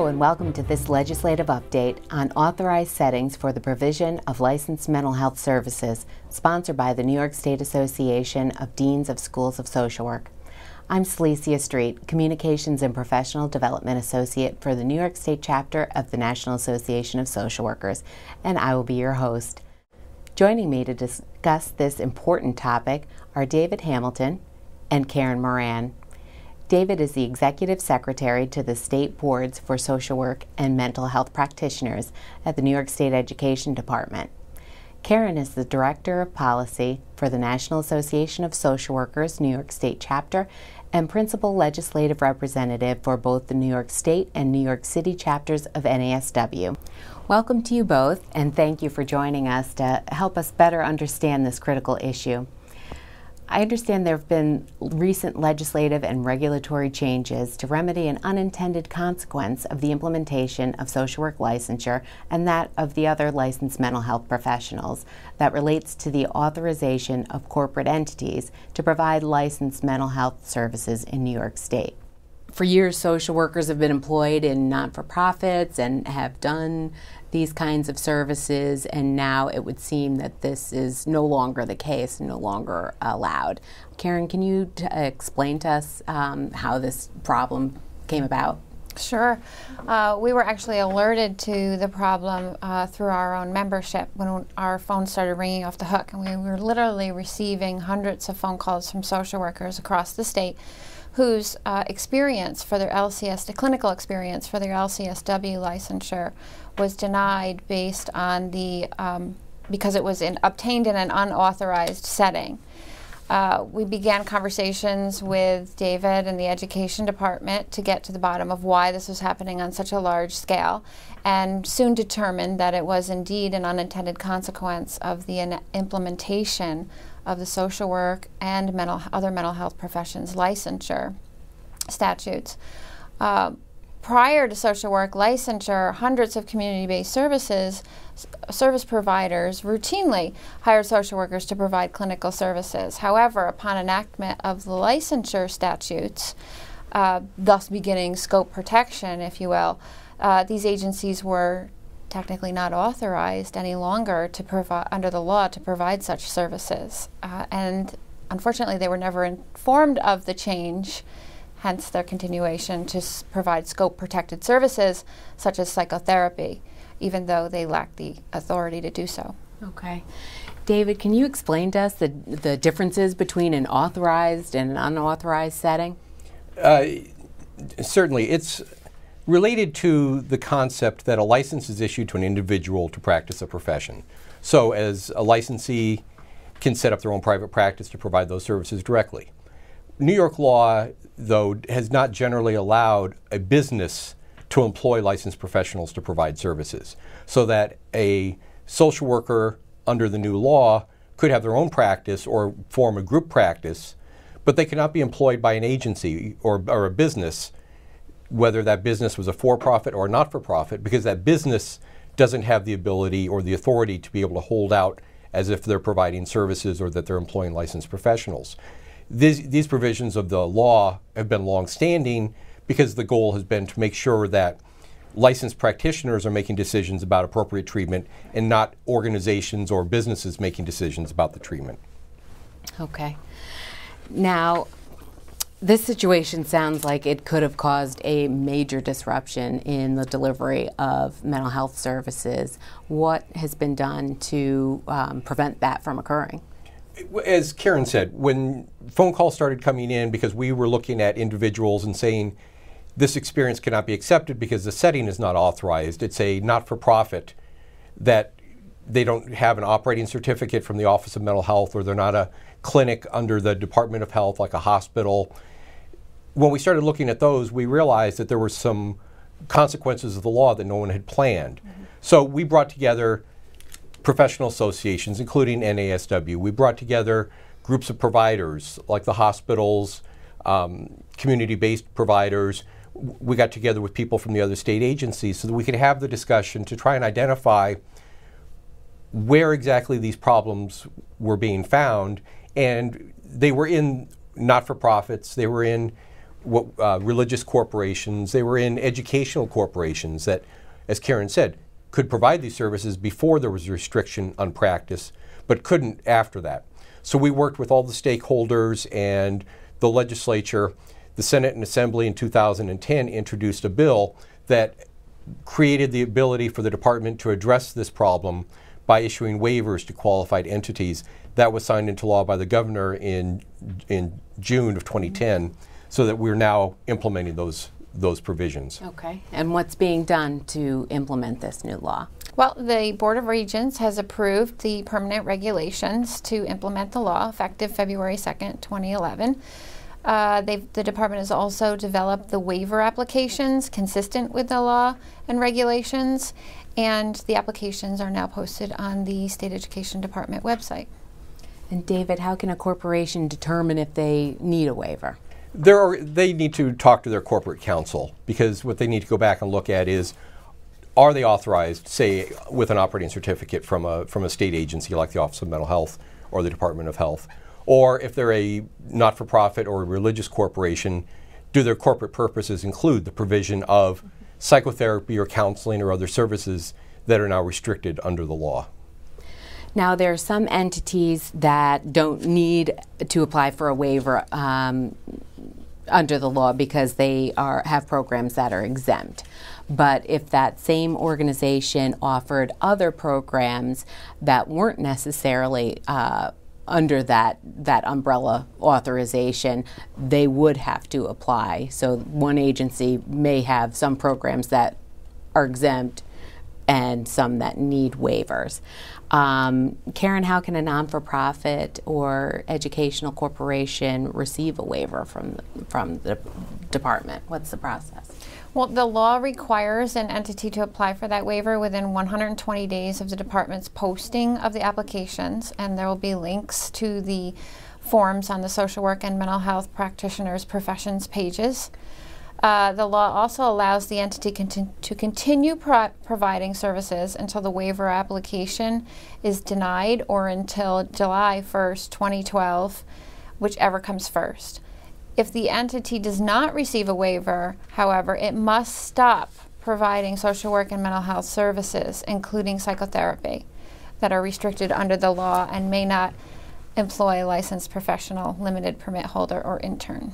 and welcome to this legislative update on authorized settings for the provision of licensed mental health services, sponsored by the New York State Association of Deans of Schools of Social Work. I'm Celicia Street, Communications and Professional Development Associate for the New York State chapter of the National Association of Social Workers, and I will be your host. Joining me to discuss this important topic are David Hamilton and Karen Moran. David is the Executive Secretary to the State Boards for Social Work and Mental Health Practitioners at the New York State Education Department. Karen is the Director of Policy for the National Association of Social Workers, New York State Chapter, and Principal Legislative Representative for both the New York State and New York City chapters of NASW. Welcome to you both, and thank you for joining us to help us better understand this critical issue. I understand there have been recent legislative and regulatory changes to remedy an unintended consequence of the implementation of social work licensure and that of the other licensed mental health professionals that relates to the authorization of corporate entities to provide licensed mental health services in New York State. For years, social workers have been employed in not-for-profits and have done these kinds of services, and now it would seem that this is no longer the case, no longer allowed. Karen, can you explain to us how this problem came about? Sure. We were actually alerted to the problem through our own membership when our phones started ringing off the hook, and we were literally receiving hundreds of phone calls from social workers across the state whose experience for their LCS, the clinical experience for their LCSW licensure was denied based on because it was obtained in an unauthorized setting. We began conversations with David and the Education Department to get to the bottom of why this was happening on such a large scale, and soon determined that it was indeed an unintended consequence of the implementation of the social work and other mental health professions licensure statutes. Prior to social work licensure, hundreds of community-based service providers routinely hired social workers to provide clinical services. However, upon enactment of the licensure statutes, thus beginning scope protection, if you will, these agencies were technically not authorized any longer to provide, under the law, to provide such services. And unfortunately, they were never informed of the change, hence their continuation to provide scope-protected services such as psychotherapy, even though they lack the authority to do so. Okay. David, can you explain to us the differences between an authorized and an unauthorized setting? Certainly. It's related to the concept that a license is issued to an individual to practice a profession. So as a licensee can set up their own private practice to provide those services directly. New York law, though, has not generally allowed a business to employ licensed professionals to provide services, so that a social worker under the new law could have their own practice or form a group practice, but they cannot be employed by an agency or a business, whether that business was a for-profit or not-for-profit, because that business doesn't have the ability or the authority to be able to hold out as if they're providing services or that they're employing licensed professionals. These provisions of the law have been long-standing because the goal has been to make sure that licensed practitioners are making decisions about appropriate treatment and not organizations or businesses making decisions about the treatment. Okay. Now, this situation sounds like it could have caused a major disruption in the delivery of mental health services. What has been done to prevent that from occurring? As Karen said, when phone calls started coming in because we were looking at individuals and saying this experience cannot be accepted because the setting is not authorized, it's a not-for-profit, that they don't have an operating certificate from the Office of Mental Health, or they're not a clinic under the Department of Health like a hospital. When we started looking at those, we realized that there were some consequences of the law that no one had planned. Mm-hmm. So we brought together professional associations, including NASW. We brought together groups of providers like the hospitals, community-based providers. We got together with people from the other state agencies so that we could have the discussion to try and identify where exactly these problems were being found. And they were in not-for-profits, they were in religious corporations, they were in educational corporations that, as Karen said, could provide these services before there was a restriction on practice, but couldn't after that. So we worked with all the stakeholders, and the legislature, the Senate and Assembly in 2010 introduced a bill that created the ability for the department to address this problem by issuing waivers to qualified entities. That was signed into law by the governor in June of 2010, so that we're now implementing those provisions. Okay. And what's being done to implement this new law? Well, the Board of Regents has approved the permanent regulations to implement the law effective February 2nd, 2011. The department has also developed the waiver applications consistent with the law and regulations, and the applications are now posted on the State Education Department website. And David, how can a corporation determine if they need a waiver? They need to talk to their corporate counsel, because what they need to go back and look at is, are they authorized, say, with an operating certificate from a state agency like the Office of Mental Health or the Department of Health? Or if they're a not-for-profit or a religious corporation, do their corporate purposes include the provision of psychotherapy or counseling or other services that are now restricted under the law? Now, there are some entities that don't need to apply for a waiver under the law because they have programs that are exempt. But if that same organization offered other programs that weren't necessarily under that umbrella authorization, they would have to apply. So one agency may have some programs that are exempt and some that need waivers. Karen, how can a non-for-profit or educational corporation receive a waiver from the department? What's the process? Well, the law requires an entity to apply for that waiver within 120 days of the department's posting of the applications, and there will be links to the forms on the social work and mental health practitioners' professions pages. The law also allows the entity to continue providing services until the waiver application is denied or until July 1st, 2012, whichever comes first. If the entity does not receive a waiver, however, it must stop providing social work and mental health services, including psychotherapy, that are restricted under the law and may not employ a licensed professional, limited permit holder, or intern.